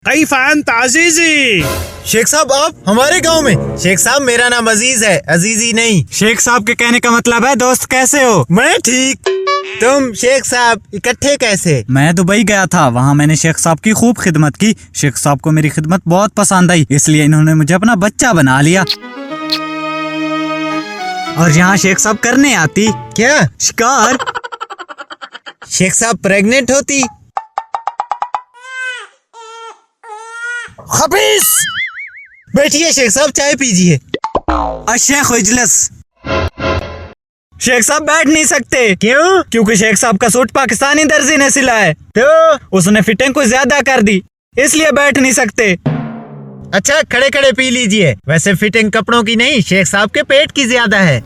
कैफ अंत अजीजी। शेख साहब आप हमारे गांव में? शेख साहब मेरा नाम अजीज है, अजीजी नहीं। शेख साहब के कहने का मतलब है दोस्त कैसे हो? मैं ठीक। तुम शेख साहब इकट्ठे कैसे? मैं दुबई गया था, वहाँ मैंने शेख साहब की खूब खिदमत की। शेख साहब को मेरी खिदमत बहुत पसंद आई, इसलिए इन्होंने मुझे अपना बच्चा बना लिया। और यहाँ शेख साहब करने आती क्या शिकार। शेख साहब प्रेग्नेंट होती? खबीस! बैठिए शेख साहब, चाय पीजिए। शेख इजलस। शेख साहब बैठ नहीं सकते। क्यों? क्योंकि शेख साहब का सूट पाकिस्तानी दर्जी ने सिला है, तो उसने फिटिंग को ज्यादा कर दी, इसलिए बैठ नहीं सकते। अच्छा खड़े खड़े पी लीजिए। वैसे फिटिंग कपड़ों की नहीं, शेख साहब के पेट की ज्यादा है।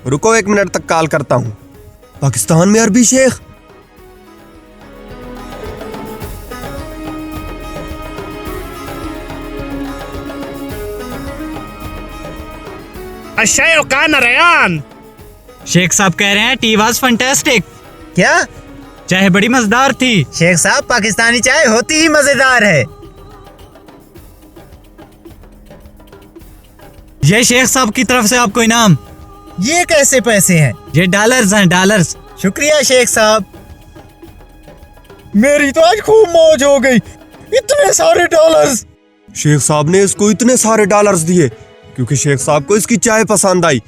रुको 1 मिनट तक कॉल करता हूँ। पाकिस्तान में अरबी शेख। अशय कान रयान। शेख साहब कह रहे हैं टी वाज फैंटास्टिक। क्या? चाय बड़ी मजेदार थी। शेख साहब पाकिस्तानी चाय होती ही मजेदार है। ये शेख साहब की तरफ से आपको इनाम। ये कैसे पैसे हैं? ये डॉलर्स हैं, डॉलर्स। शुक्रिया शेख साहब। मेरी तो आज खूब मौज हो गई, इतने सारे डॉलर्स। शेख साहब ने इसको इतने सारे डॉलर्स दिए क्योंकि शेख साहब को इसकी चाय पसंद आई।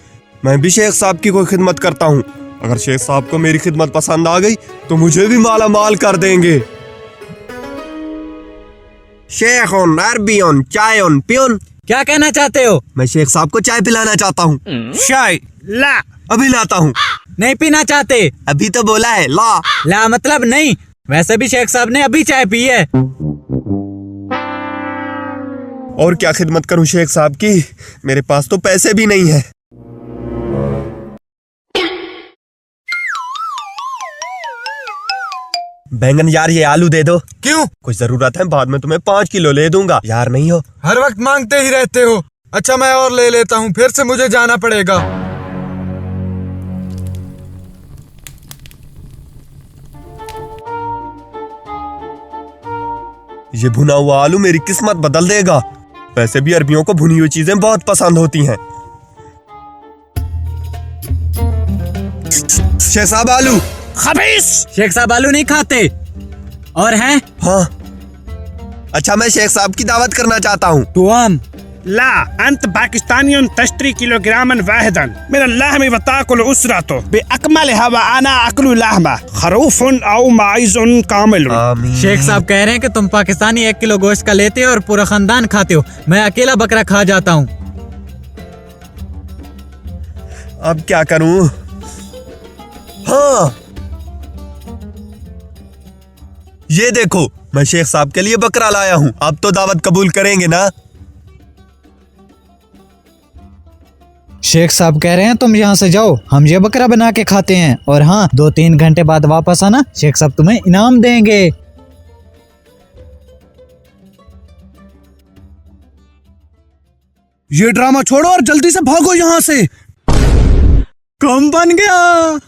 मैं भी शेख साहब की कोई खिदमत करता हूँ। अगर शेख साहब को मेरी खिदमत पसंद आ गई तो मुझे भी माला माल कर देंगे। शेखुन अरबियुन चायुन पियुन। क्या कहना चाहते हो? मैं शेख साहब को चाय पिलाना चाहता हूँ। चाय ला। अभी लाता हूँ। नहीं पीना चाहते? अभी तो बोला है ला। ला मतलब नहीं। वैसे भी शेख साहब ने अभी चाय पी है। और क्या खिदमत करूँ शेख साहब की, मेरे पास तो पैसे भी नहीं है। बैंगन यार ये आलू दे दो। क्यों? कुछ जरूरत है, बाद में तुम्हें 5 किलो ले दूंगा। यार नहीं हो? हर वक्त मांगते ही रहते हो। अच्छा मैं और ले लेता हूँ, फिर से मुझे जाना पड़ेगा। ये भुना हुआ आलू मेरी किस्मत बदल देगा। वैसे भी अरबियों को भुनी हुई चीजें बहुत पसंद होती हैं। शेख साहब आलू। खबीस। शेख साहब आलू नहीं खाते। और हैं? हाँ। अच्छा मैं शेख साहब की दावत करना चाहता हूँ। तो हम ला अंत पाकिस्तानियुन तश्तरी किलोग्रामन वाहिदन मिन अल-लहमी व ताकुल उसरतु बिअकमलिहा व अना अकलु लहमा खरूफुन औ माइजुन कामिल। आमीन। शेख साहब कह रहे हैं कि तुम पाकिस्तानी 1 किलो गोश्त का लेते हो और पूरा खानदान खाते हो, मैं अकेला बकरा खा जाता हूँ। अब क्या करूँ? हाँ ये देखो, मैं शेख साहब के लिए बकरा लाया हूँ। अब तो दावत कबूल करेंगे ना? शेख साहब कह रहे हैं तुम यहाँ से जाओ, हम ये बकरा बना के खाते हैं, और हाँ 2-3 घंटे बाद वापस आना, शेख साहब तुम्हें इनाम देंगे। ये ड्रामा छोड़ो और जल्दी से भागो यहाँ से। कम बन गया।